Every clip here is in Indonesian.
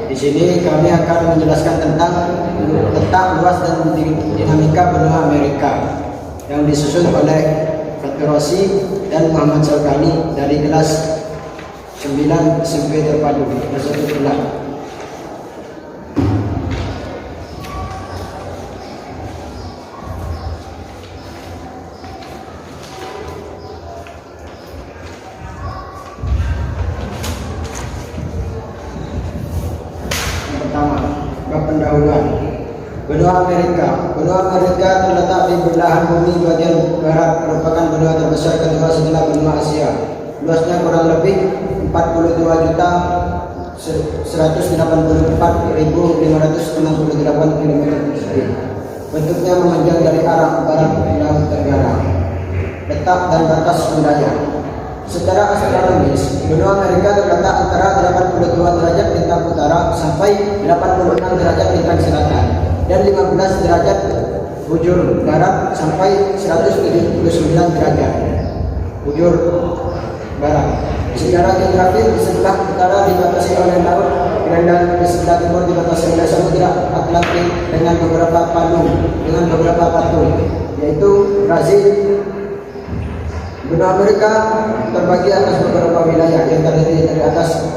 Di sini kami akan menjelaskan tentang letak, luas dan dinamika benua Amerika yang disusun oleh Fathur Razi dan Muhammad Syaukani dari kelas 9 SMP terpadu Nasrullah. Benua Amerika. Benua Amerika terletak di belahan bumi bagian barat, merupakan benua terbesar kedua setelah benua Asia. Luasnya kurang lebih 42.184.568 km persegi. Bentuknya memanjang dari arah barat ke laut Tenggara. Letak dan batas wilayah. Secara astronomis, benua Amerika terletak antara 82 derajat lintang utara sampai 86 derajat lintang selatan, dan 15 derajat bujur barat sampai 179 derajat bujur barat. Secara geografis, di sebelah utara dibatasi oleh laut Greenland, di sebelah timur dibatasi oleh Samudra Atlantik dengan beberapa patung, yaitu Brazil. Benua Amerika terbagi atas beberapa wilayah yang terdiri dari atas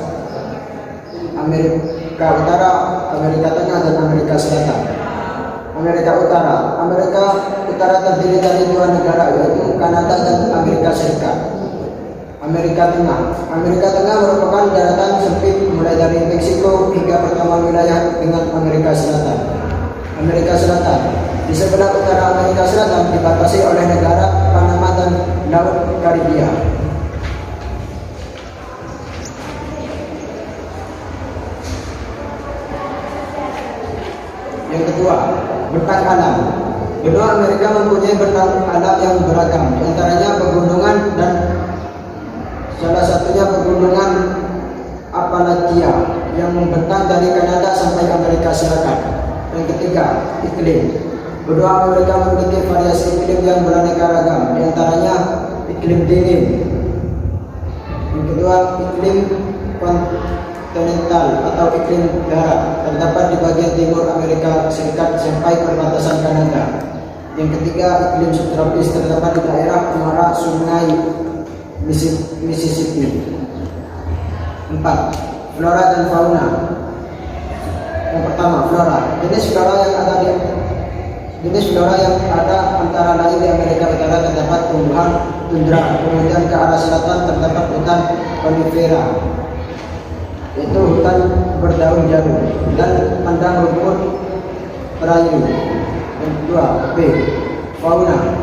Amerika Utara, Amerika Tengah, dan Amerika Selatan. Amerika Utara terdiri dari dua negara, yaitu Kanada dan Amerika Serikat. Amerika Tengah merupakan daratan sempit mulai dari Meksiko hingga pertemuan wilayah dengan Amerika Selatan. Di sebelah utara Amerika Selatan dibatasi oleh negara Panama dan Laut Karibia. Yang kedua, bentang alam. Benua Amerika mempunyai bentang alam yang beragam, di antaranya pegunungan dan salah satunya pegunungan Appalachia yang membentang dari Kanada sampai Amerika Selatan. Yang ketiga, iklim. Benua Amerika memiliki variasi iklim yang beraneka ragam, di antaranya iklim dingin. Yang kedua, iklim kontinental atau iklim darat, terdapat di bagian timur Amerika Serikat sampai perbatasan Kanada. Yang ketiga, iklim subtropis, terdapat di daerah muara Sungai Mississippi. 4. Flora dan fauna. Yang pertama, flora. Jenis flora yang ada antara lain di Amerika Utara terdapat tumbuhan tundra, kemudian ke arah selatan terdapat hutan konifera, yaitu hutan berdaun jarum, dan padang rumput perayu. Yang kedua, B. Fauna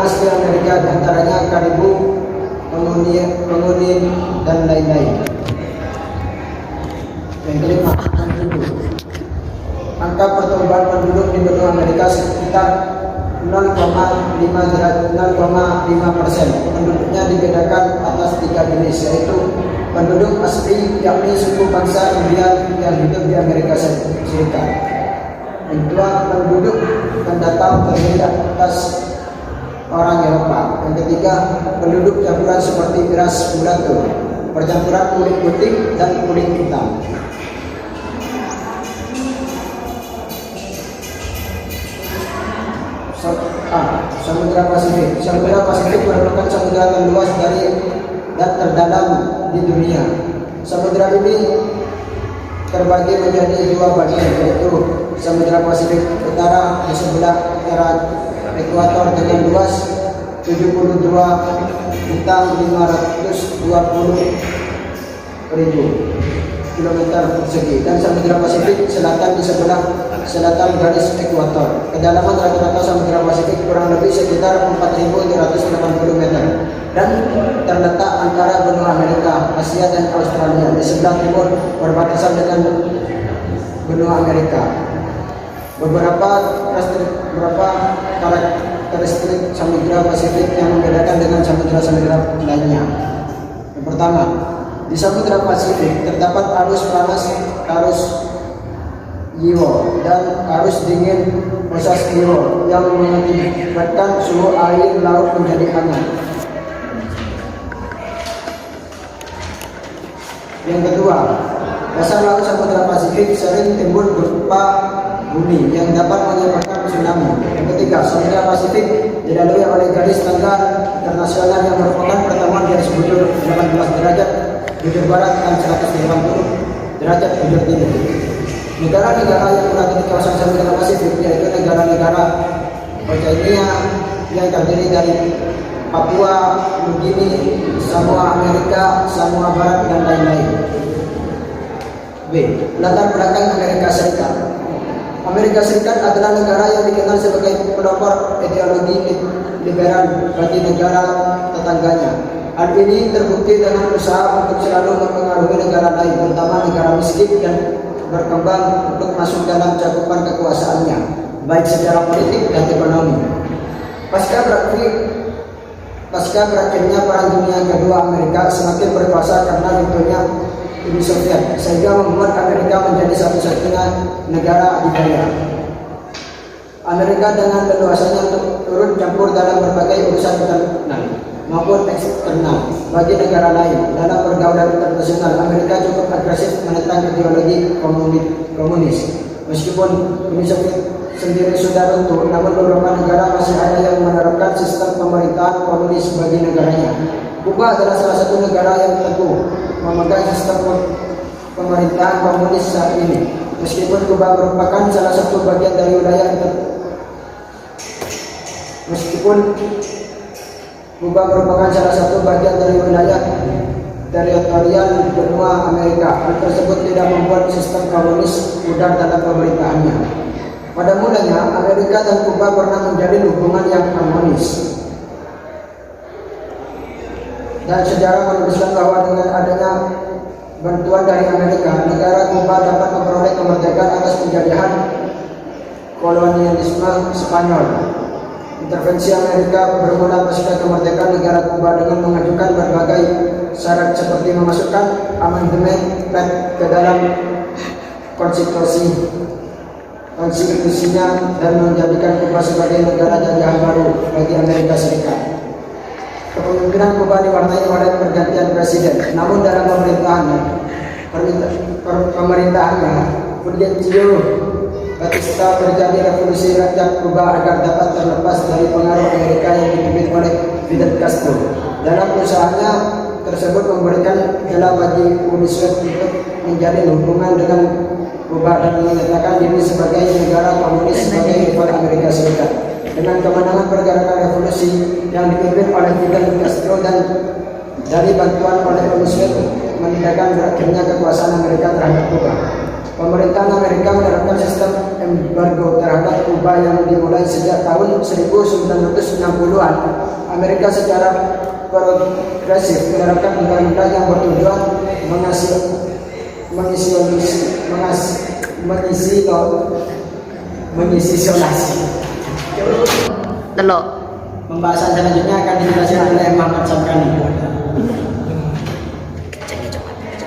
asli Amerika, diantaranya karibu, pengunin, dan lain-lain. Yang kelima, penduduk. Angka pertumbuhan penduduk di benua Amerika sekitar 0,5%. Penduduknya dibedakan atas 3 jenis, yaitu penduduk asli, yakni suku bangsa Indian yang hidup di Amerika Serikat. Yang kedua, penduduk pendatang terdiri atas orang Eropa. Yang ketiga, penduduk campuran seperti miras mulatto, percampuran kulit putih dan kulit hitam. Samudra Pasifik. Samudra Pasifik merupakan samudra terluas dan terdalam di dunia. Samudra ini terbagi menjadi 2 bagian, yaitu Samudra Pasifik Utara di sebelah utara ekuator dengan luas 72.520.000 km persegi, dan Samudra Pasifik Selatan di sebelah selatan garis ekuator. Kedalaman rata-rata Samudra Pasifik kurang lebih sekitar 4.380 meter dan terletak antara benua Amerika, Asia, dan Australia. Di sebelah timur berbatasan dengan benua Amerika. Beberapa karakteristik Samudra Pasifik yang membedakan dengan samudra-samudra lainnya. Yang pertama, di Samudra Pasifik terdapat arus panas, arus Yiwo, dan arus dingin proses Yiwo yang mengakibatkan suhu air laut menjadi hangat. Yang kedua, Dasar laut Samudra Pasifik sering timbul gempa bumi yang dapat menyebabkan tsunami. Yang ketiga, Samudra Pasifik dilalui oleh garis tangga internasional yang merupakan pertemuan garis bujur 18 derajat bujur barat dan 180 derajat bujur timur. Negara-negara yang berada di kawasan Samudra Pasifik yaitu negara-negara Oceania yang terdiri dari Papua, Nugini, Samoa Amerika, Samoa Barat, dan lain-lain. B. Latar belakang Amerika Serikat. Amerika Serikat adalah negara yang dikenal sebagai pelopor ideologi liberal bagi negara tetangganya. Hal ini terbukti dengan usaha untuk selalu mempengaruhi negara lain, terutama negara miskin dan berkembang untuk masuk dalam cakupan kekuasaannya, baik secara politik dan ekonomi. Pasca berakhirnya Perang Dunia Kedua, Amerika semakin berkuasa karena runtuhnya Uni Soviet, sehingga membuat Amerika menjadi satu-satunya negara adidaya. Amerika dengan leluasanya untuk turut campur dalam berbagai urusan internal maupun eksternal bagi negara lain. Dalam pergaulan internasional, Amerika cukup agresif menentang ideologi komunis. Meskipun Uni Soviet sendiri sudah runtuh, namun beberapa negara masih ada yang menerapkan sistem pemerintahan komunis bagi negaranya. Kuba adalah salah satu negara yang teguh memegang sistem pemerintahan komunis saat ini. Meskipun Kuba merupakan salah satu bagian dari wilayah teritorial benua Amerika, hal tersebut tidak membuat sistem komunis pudar dalam pemerintahannya. Pada mulanya, Amerika dan Kuba pernah menjalin hubungan yang harmonis. Dan sejarah menuliskan bahwa dengan adanya bantuan dari Amerika, negara Kuba dapat memperoleh kemerdekaan atas penjajahan kolonialisme Spanyol. Intervensi Amerika bermula pasca kemerdekaan negara Kuba dengan mengajukan berbagai syarat seperti memasukkan amandemen ke dalam konstitusinya dan menjadikan Kuba sebagai negara jajahan baru bagi Amerika Serikat. Kepemimpinan Kuba diwarnai oleh pergantian presiden, namun dalam pemerintahannya Fulgencio Batista terjadi revolusi rakyat Kuba agar dapat terlepas dari pengaruh Amerika yang dipimpin oleh Fidel Castro. Dalam usahanya tersebut memberikan celah bagi Uni Soviet untuk menjalin hubungan dengan Kuba dan menyatakan diri sebagai negara komunis sebagai rival Amerika Serikat. Dengan kemenangan pergerakan revolusi yang dipimpin oleh Fidel Castro dan dari bantuan oleh Uni Soviet menandakan berakhirnya kekuasaan Amerika terhadap Kuba. Pemerintahan Amerika menerapkan sistem embargo terhadap Kuba yang dimulai sejak tahun 1960-an. Amerika secara progresif menerapkan undang-undang yang bertujuan mengisolasi. Telok. Pembahasan selanjutnya akan dijelaskan oleh Muhammad Samkani.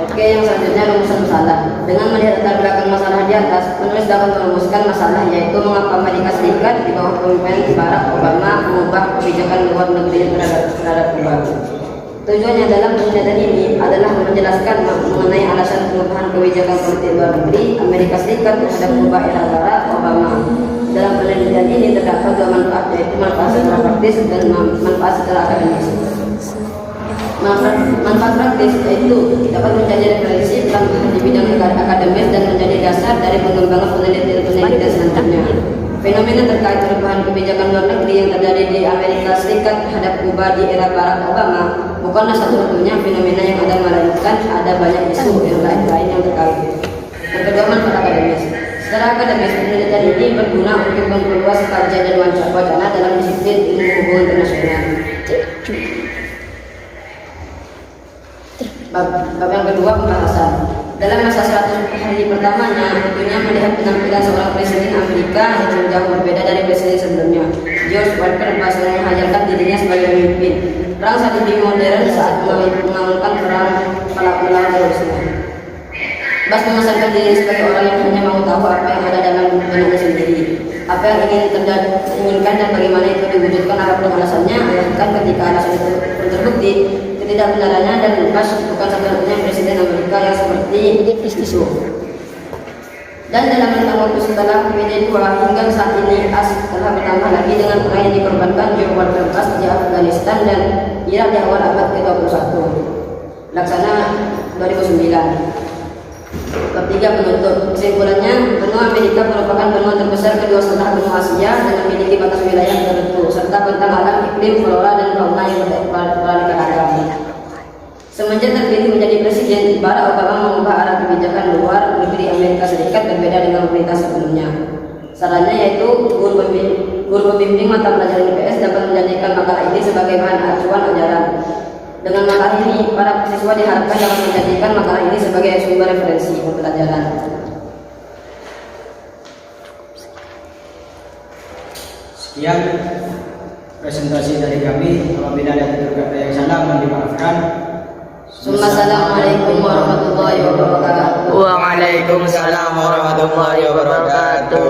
Oke, yang selanjutnya rumusan masalah. Dengan melihat latar belakang masalah di atas, penulis dapat merumuskan masalah, yaitu mengapa Amerika Serikat di bawah kepemimpinan Barack Obama mengubah kebijakan luar negeri terhadap Kuba. Tujuannya dalam penelitian ini adalah menjelaskan mengenai alasan perubahan kebijakan politik luar negeri Amerika Serikat terhadap Kuba era Barack Obama. Dalam penelitian ini terdapat dua manfaat, yaitu manfaat secara praktis dan manfaat secara akademis. Manfaat praktis yaitu dapat menjadi referensi di bidang akademis dan menjadi dasar dari pengembangan penelitian selanjutnya. Fenomena terkait perubahan kebijakan luar negeri yang terjadi di Amerika Serikat terhadap Kuba di era Barack Obama bukanlah satu-satunya fenomena yang ada, melainkan ada banyak isu yang lain-lain yang terkait. Yang kedua, manfaat akademis. Secara akademis, penelitian ini berguna untuk memperluas kajian dan wacana dalam disiplin ilmu hubungan internasional. Bab yang kedua, pembahasan. Dalam masa 100 hari pertamanya, tentunya melihat penampilan seorang presiden Amerika yang jauh berbeda dari presiden sebelumnya. George Walker Bush menghajarkan dirinya sebagai pemimpin. Perang strategi modern saat mengamalkan perang melawan terorisme. Bush memasangkan diri sebagai orang yang hanya mau tahu apa yang ada dalam benaknya sendiri, apa yang inginkan dan bagaimana itu diwujudkan, apapun alasannya. Bahkan ketika alasan itu pun terbukti ketidakbenarannya, dan Bush bukan satu-satunya presiden Amerika juga yang seperti itu. Dan dalam rentang waktu setelah PD2 hingga saat ini AS telah bertambah lagi dengan perang yang dikorbankan George Lucas di Afghanistan dan Irak di awal abad ke-21. Laksana 2009. Bab 3 penutup. Kesimpulannya, benua Amerika merupakan benua terbesar kedua setelah benua Asia dan memiliki batas wilayah tertentu serta bentang alam, iklim, flora dan fauna yang beraneka ragam. Semenjak terpilih menjadi presiden, Barack Obama mengubah arah kebijakan luar negeri Amerika Serikat berbeda dengan pemerintah sebelumnya. Sarannya yaitu guru pembimbing mata pelajaran IPS dapat menjadikan makalah ini sebagai bahan acuan ajaran. Dengan makalah ini, para siswa diharapkan dapat menjadikan makalah ini sebagai sumber referensi pembelajaran. Sekian presentasi dari kami. Apabila ada tutur kata yang salah, mohon dimaafkan. Assalamualaikum warahmatullahi wabarakatuh. Waalaikumsalam warahmatullahi wabarakatuh.